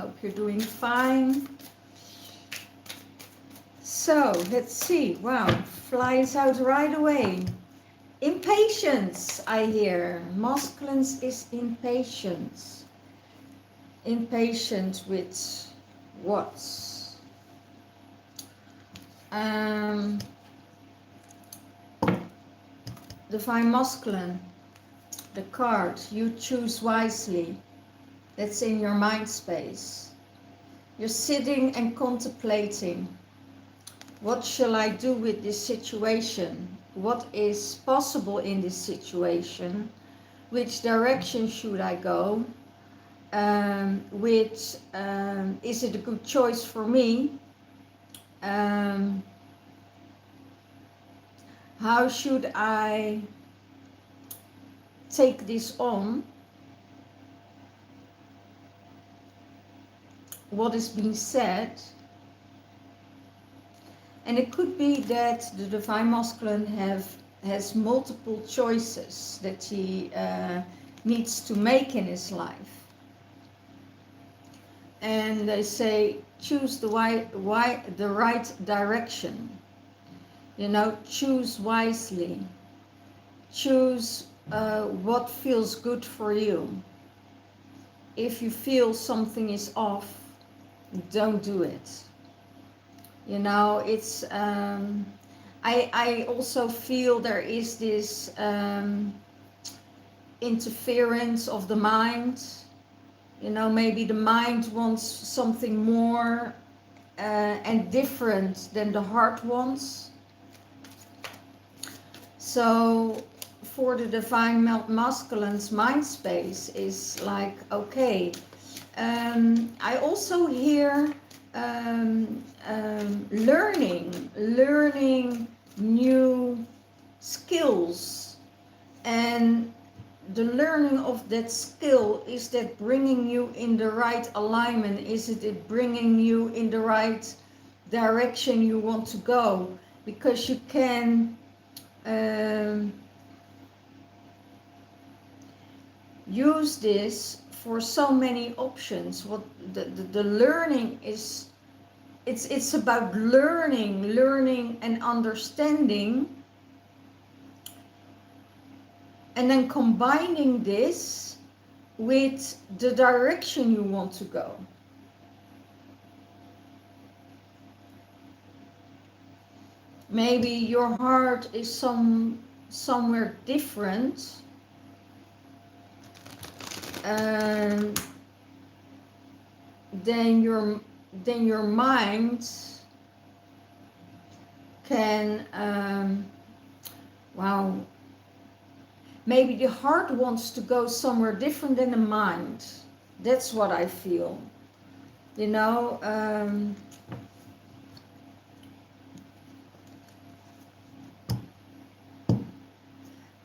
Hope you're doing fine. So, let's see. Wow, flies out right away. Impatience, I hear. Masculines is impatience. Impatient with what? Divine Masculine, the card, you choose wisely. That's in your mind space. You're sitting and contemplating. What shall I do with this situation? What is possible in this situation? Which direction should I go? Is it a good choice for me? How should I take this on? What is being said? And it could be that the Divine Masculine has multiple choices that he needs to make in his life. And they say, choose the right direction. You know, choose wisely. Choose what feels good for you. If you feel something is off, don't do it. You know, it's I also feel there is this interference of the mind. You know, maybe the mind wants something more and different than the heart wants. So for the Divine Masculine's mind space is like, okay, I also hear learning new skills, and the learning of that skill, is that bringing you in the right alignment? Is it bringing you in the right direction you want to go? Because you can use this for so many options. What the learning is, it's about learning and understanding, and then combining this with the direction you want to go. Maybe your heart is somewhere different, then your mind can wow, maybe the heart wants to go somewhere different than the mind. That's what I feel, you know.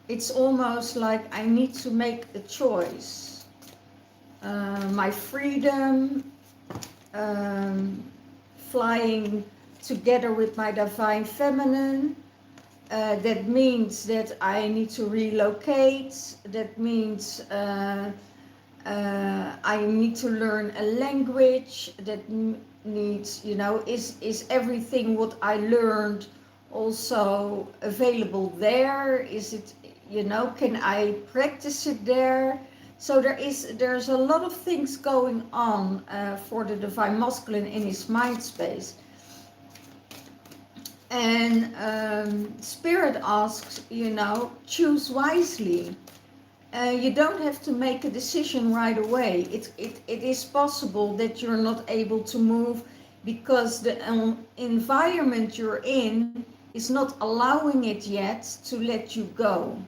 It's almost like I need to make a choice. My freedom, flying together with my Divine Feminine, that means that I need to relocate. That means I need to learn a language. That needs, you know, is everything what I learned also available there? Is it, you know, can I practice it there? So there's a lot of things going on for the Divine Masculine in his mind space. And Spirit asks, you know, choose wisely. You don't have to make a decision right away. It is possible that you're not able to move because the environment you're in is not allowing it yet to let you go.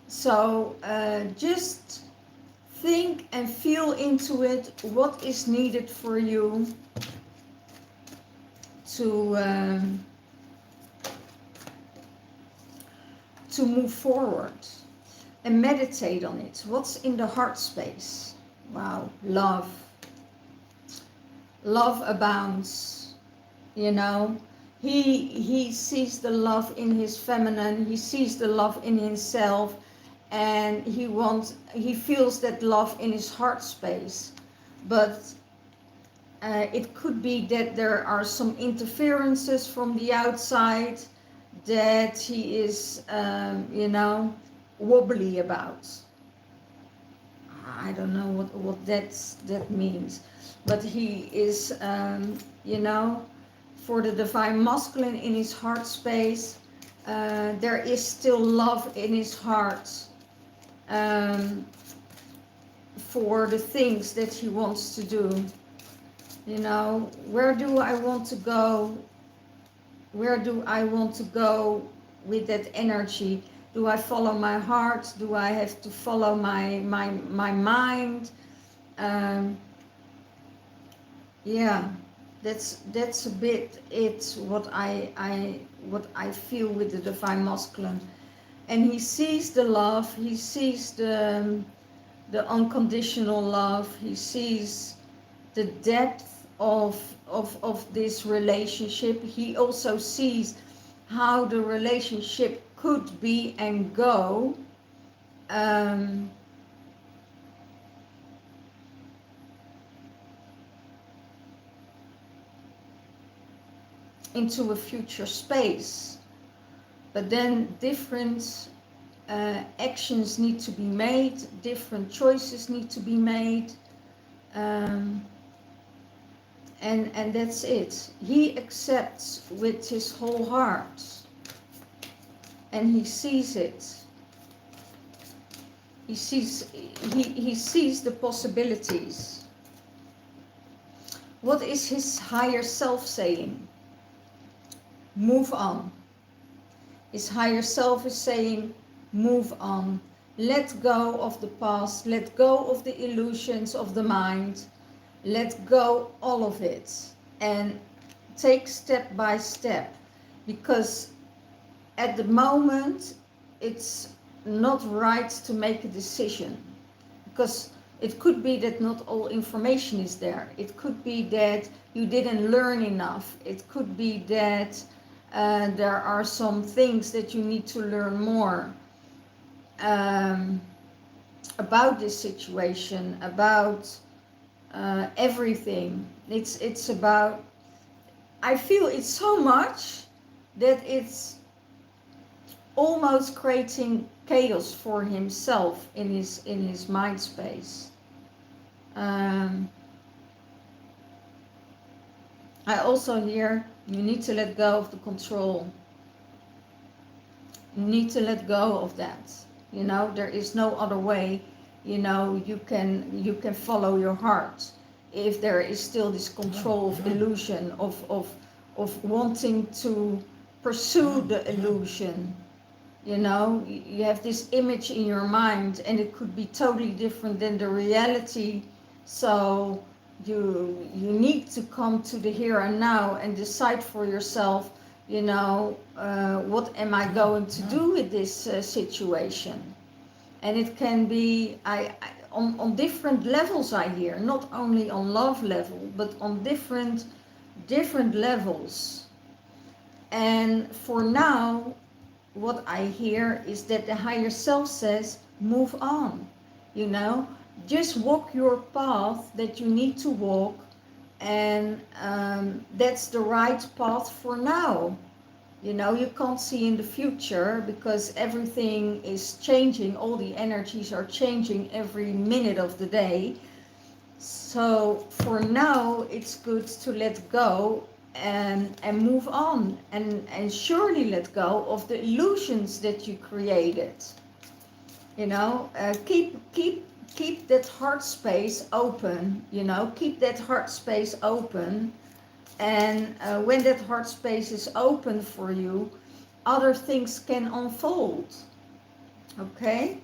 So just think and feel into it, what is needed for you to move forward, and meditate on it. What's in the heart space? Wow, love. Love abounds, you know. He sees the love in his feminine, he sees the love in himself, and he feels that love in his heart space. But It could be that there are some interferences from the outside that he is, wobbly about. I don't know what that means. But he is, for the divine masculine in his heart space, there is still love in his heart for the things that he wants to do. Where do I want to go? Where do I want to go with that energy? Do I follow my heart? Do I have to follow my mind? Yeah, that's a bit what I feel with the divine masculine. And he sees the love, he sees the unconditional love, he sees the depth of this relationship. He also sees how the relationship could be and go. Into a future space. But then different actions need to be made, different choices need to be made. And that's it. He accepts with his whole heart. And he sees it. He sees the possibilities. What is his higher self saying? Move on. His higher self is saying, move on. Let go of the past. Let go of the illusions of the mind. Let go all of it. And take step by step. Because at the moment, it's not right to make a decision. Because it could be that not all information is there. It could be that you didn't learn enough. It could be that there are some things that you need to learn more about this situation, about everything. It's about, I feel it's so much that it's almost creating chaos for himself in his mind space. I also hear you need to let go of the control. You need to let go of that. There is no other way. You can follow your heart. If there is still this control of illusion, of wanting to pursue the illusion. You have this image in your mind and it could be totally different than the reality. So you need to come to the here and now and decide for yourself, what am I going to do with this situation? And it can be on different levels, I hear, not only on love level, but on different levels. And for now, what I hear is that the higher self says, move on, just walk your path that you need to walk, and that's the right path for now. You can't see in the future because everything is changing, all the energies are changing every minute of the day. So for now, it's good to let go and move on, and surely let go of the illusions that you created. Keep that heart space open. Keep that heart space open, and when that heart space is open for you, other things can unfold. Okay?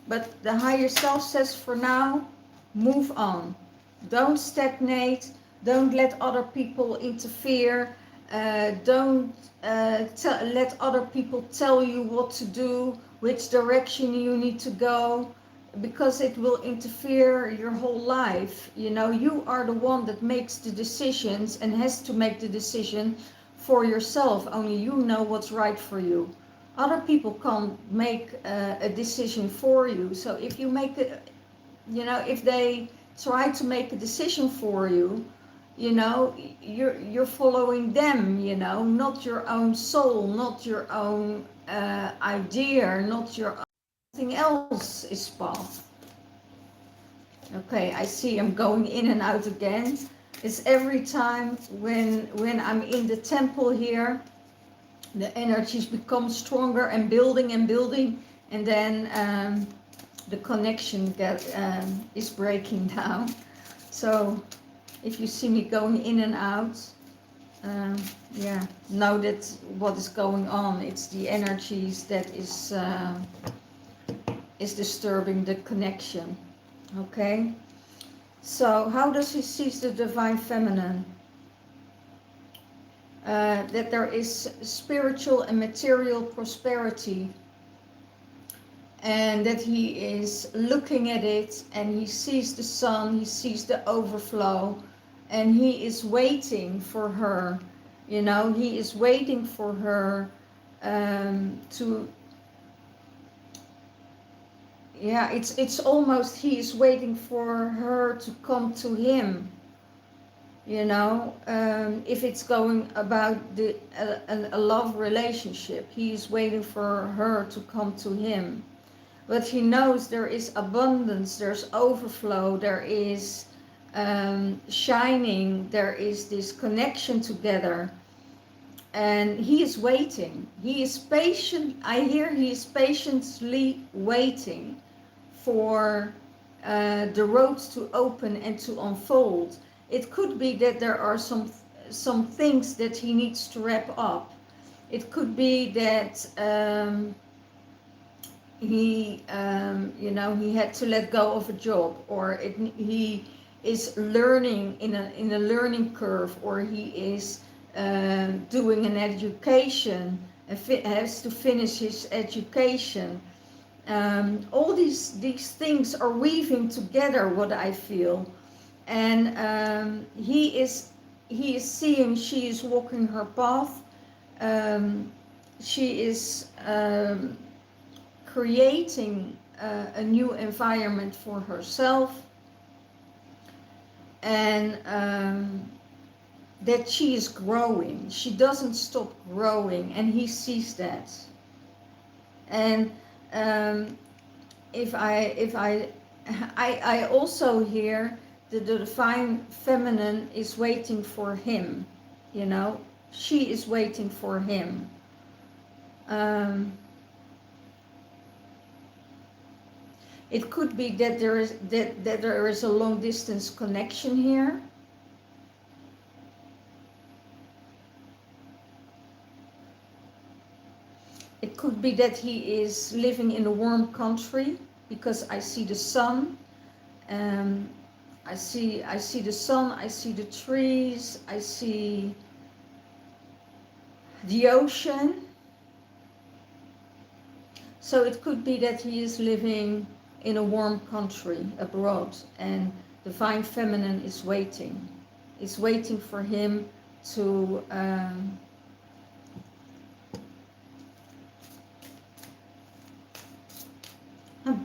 But the higher self says, for now, move on. Don't stagnate. Don't let other people interfere. Don't let other people tell you what to do, which direction you need to go, because it will interfere your whole life. You are the one that makes the decisions and has to make the decision for yourself. Only you know what's right for you. Other people can't make a decision for you. So if you make if they try to make a decision for you, you know, you're following them, you know, not your own soul, not your own idea, not your own, nothing else is path. Okay, I see I'm going in and out again. It's every time when I'm in the temple here, the energies become stronger and building, and then the connection is breaking down. So if you see me going in and out, yeah, know that what is going on. It's the energies that is disturbing the connection. Okay. So how does he see the divine feminine? That there is spiritual and material prosperity, and that he is looking at it and he sees the sun, he sees the overflow, and he is waiting for her, you know, he is waiting for her to, yeah, it's almost he is waiting for her to come to him, you know. If it's going about a love relationship, he is waiting for her to come to him. But he knows there is abundance, there's overflow, there is shining, there is this connection together. And he is waiting. He is patient. I hear he is patiently waiting for the roads to open and to unfold. It could be that there are some things that he needs to wrap up. It could be that he you know, he had to let go of a job, or he is learning in a learning curve, or he is doing an education and has to finish his education. All these things are weaving together, what I feel. And he is seeing she is walking her path. She is creating a new environment for herself, and that she is growing. She doesn't stop growing, and he sees that. And if I also hear that the divine feminine is waiting for him, you know, she is waiting for him. It could be that there is a long distance connection here. It could be that he is living in a warm country, because I see the sun. I see the sun, I see the trees, I see the ocean. So it could be that he is living in a warm country abroad, and divine feminine is waiting. It's waiting for him to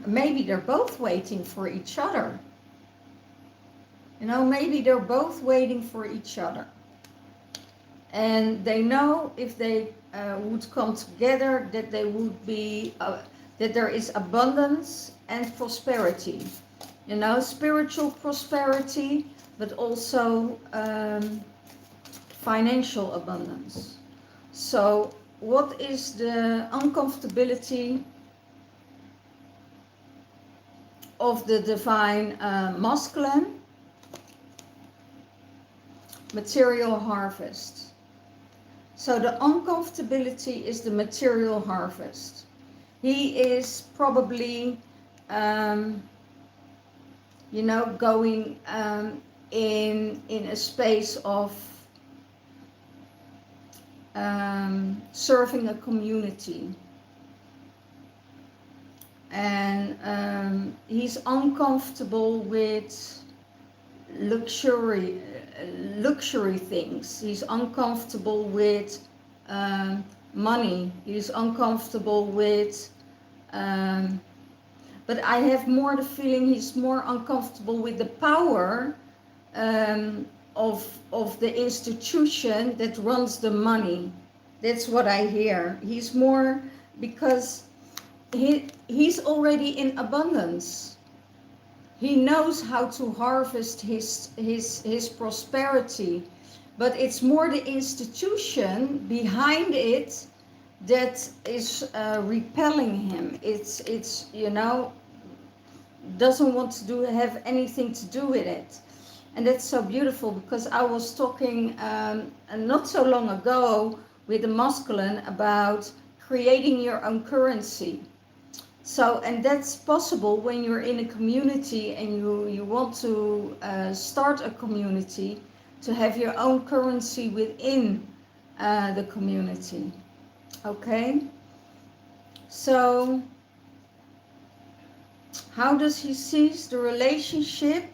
maybe they're both waiting for each other. You know, maybe they're both waiting for each other. And they know if they would come together, that they would be, that there is abundance and prosperity. You know, spiritual prosperity, but also financial abundance. So what is the uncomfortability of the divine masculine? Material harvest. So the uncomfortability is the material harvest. He is probably, you know, going in a space of serving a community. And he's uncomfortable with luxury things. He's uncomfortable with money. He's uncomfortable with but but I have more the feeling he's more uncomfortable with the power of the institution that runs the money. That's what I hear. He's more, because he's already in abundance. He knows how to harvest his prosperity, but it's more the institution behind it that is repelling him. It's doesn't want to have anything to do with it. And that's so beautiful, because I was talking not so long ago with the masculine about creating your own currency. So, and that's possible when you're in a community and you want to start a community, to have your own currency within the community. Okay? So, how does he seize the relationship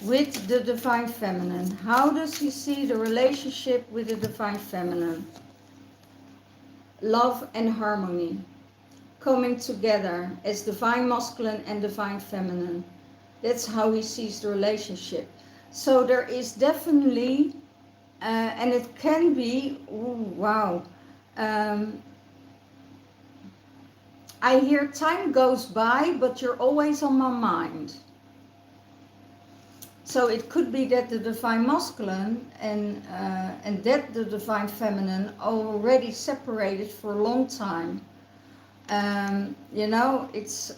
with the divine feminine? How does he see the relationship with the divine feminine? Love and harmony, coming together as divine masculine and divine feminine. That's how he sees the relationship. So there is definitely, and it can be, ooh, wow. I hear time goes by, but you're always on my mind. So it could be that the divine masculine and that the divine feminine already separated for a long time. It's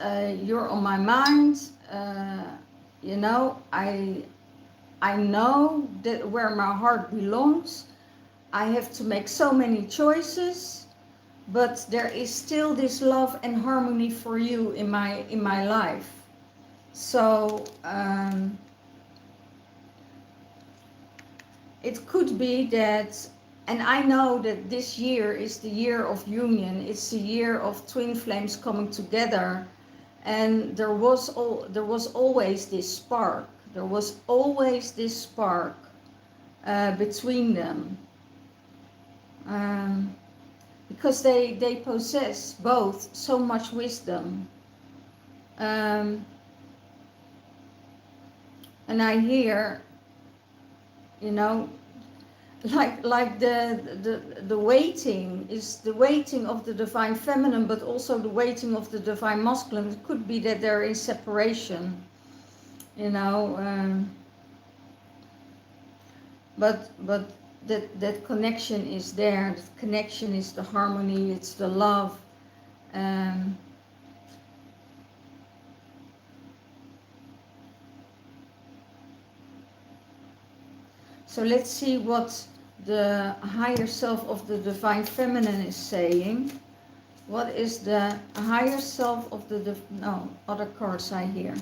you're on my mind. I know that where my heart belongs. I have to make so many choices, but there is still this love and harmony for you in my life. So. It could be that, and I know that this year is the year of union. It's the year of twin flames coming together, and there was always this spark. There was always this spark between them, because they possess both so much wisdom. And I hear, like the waiting is the waiting of the divine feminine, but also the waiting of the divine masculine. It could be that they're in separation, but that connection is there. That connection is the harmony, it's the love. So let's see what the higher self of the divine feminine is saying. What is the higher self of the other cards I hear.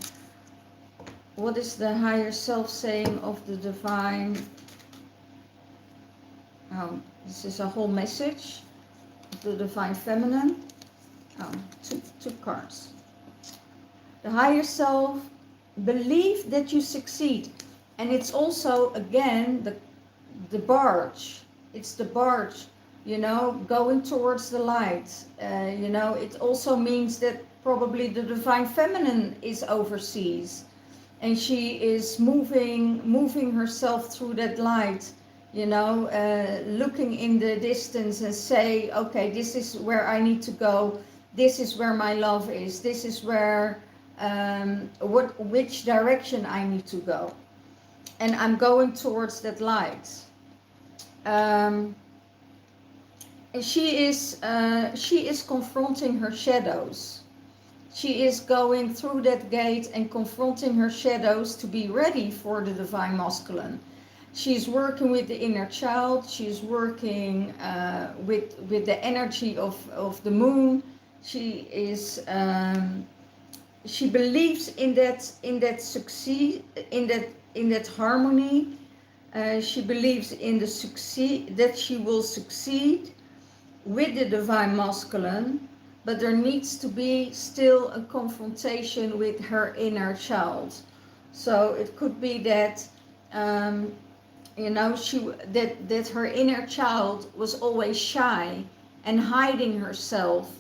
What is the higher self saying of the divine? Oh, this is a whole message of the divine feminine. Oh, two cards. The higher self, believe that you succeed. And it's also, again, the barge. It's the barge, going towards the light. It also means that probably the divine feminine is overseas. And she is moving herself through that light, looking in the distance and say, okay, this is where I need to go. This is where my love is. This is where, which direction I need to go. And I'm going towards that light. And she is confronting her shadows. She is going through that gate and confronting her shadows to be ready for the divine masculine. She's working with the inner child. She's working with the energy of the moon. She is. She believes in that harmony. She believes in that she will succeed with the divine masculine, but there needs to be still a confrontation with her inner child. So it could be that that her inner child was always shy and hiding herself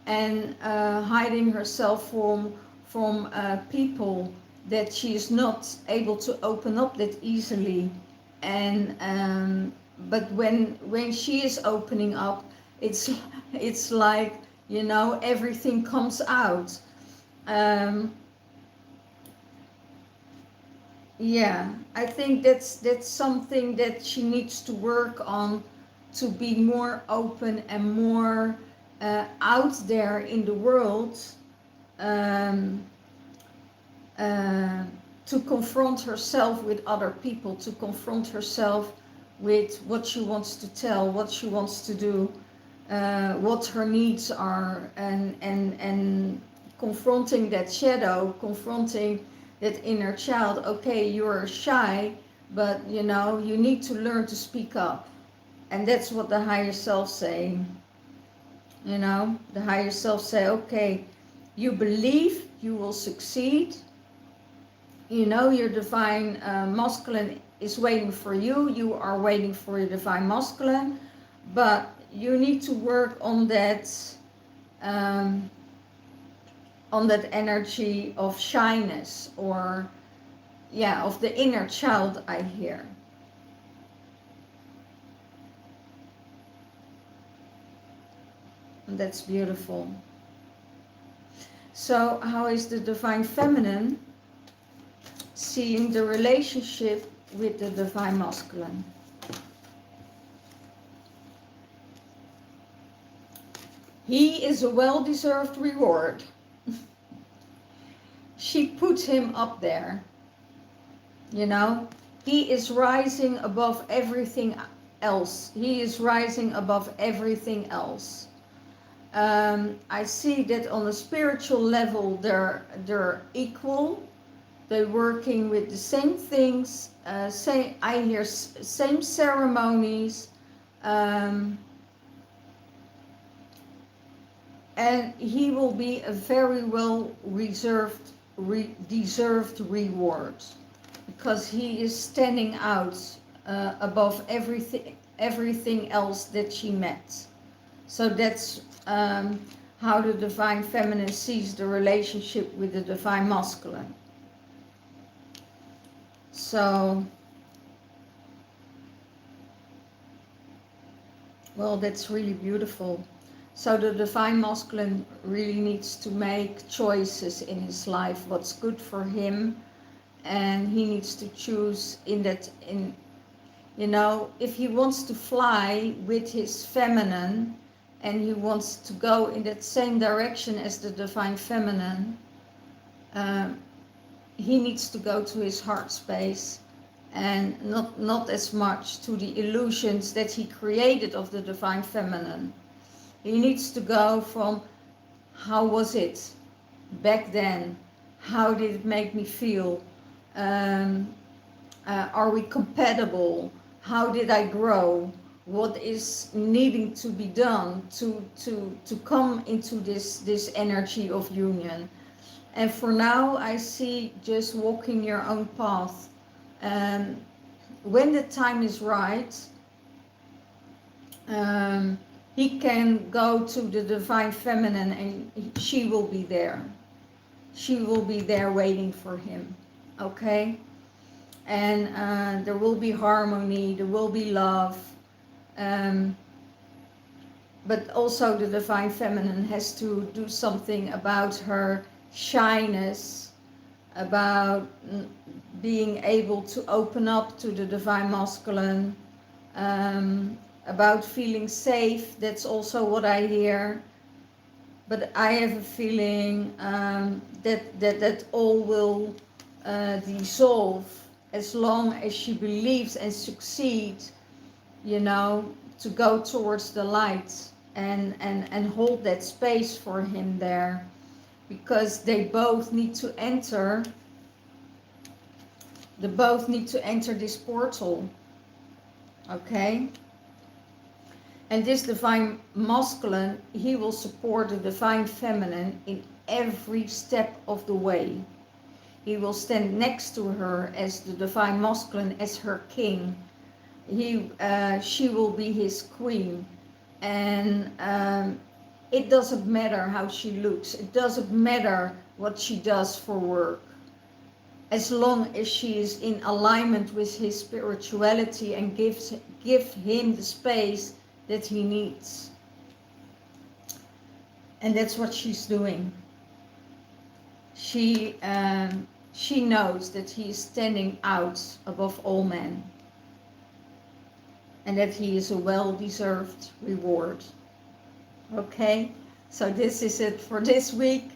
and hiding herself from people that she is not able to open up that easily. And but when she is opening up, it's it's like, you know, everything comes out. um, yeah, I think that's something that she needs to work on, to be more open and more out there in the world, um, uh, to confront herself with other people, to confront herself with what she wants to tell, what she wants to do, what her needs are, and confronting that shadow, confronting that inner child. Okay, you're shy, but you know, you need to learn to speak up. And that's what the higher self saying. You know, the higher self say, okay, you believe you will succeed. You know, your divine masculine is waiting for you. You are waiting for your divine masculine, but you need to work um, on that energy of shyness, or yeah, of the inner child, I hear. And that's beautiful. So how is the divine feminine seeing the relationship with the divine masculine? He is a well-deserved reward. She put him up there, you know. He is rising above everything else. He is rising above everything else. I see that on a spiritual level they're equal. They're working with the same things. I hear same ceremonies, and he will be a very well deserved reward, because he is standing out above everything else that she met. So that's how the divine feminine sees the relationship with the divine masculine. So, well, that's really beautiful. So the divine masculine really needs to make choices in his life, what's good for him, and he needs to choose you know, if he wants to fly with his feminine, and he wants to go in that same direction as the divine feminine, he needs to go to his heart space, and not as much to the illusions that he created of the divine feminine. He needs to go from, how was it back then? How did it make me feel? Are we compatible? How did I grow? What is needing to be done to come into this energy of union? And for now, I see just walking your own path. When the time is right, he can go to the divine feminine, and she will be there. She will be there waiting for him. Okay? And there will be harmony, there will be love. But also the divine feminine has to do something about her shyness, about being able to open up to the divine masculine, about feeling safe. That's also what I hear. But I have a feeling that all will dissolve as long as she believes and succeeds, you know, to go towards the light and hold that space for him there, because they both need to enter this portal. Okay? And this divine masculine, he will support the divine feminine in every step of the way. He will stand next to her as the divine masculine, as her king. She will be his queen. And It doesn't matter how she looks. It doesn't matter what she does for work. As long as she is in alignment with his spirituality and give him the space that he needs. And that's what she's doing. She knows that he is standing out above all men. And that he is a well-deserved reward. Okay, so this is it for this week.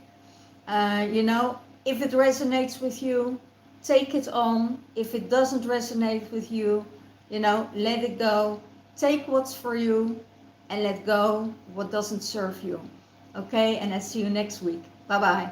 You know, if it resonates with you, take it on. If it doesn't resonate with you, you know, let it go. Take what's for you and let go what doesn't serve you. Okay, and I'll see you next week. Bye-bye.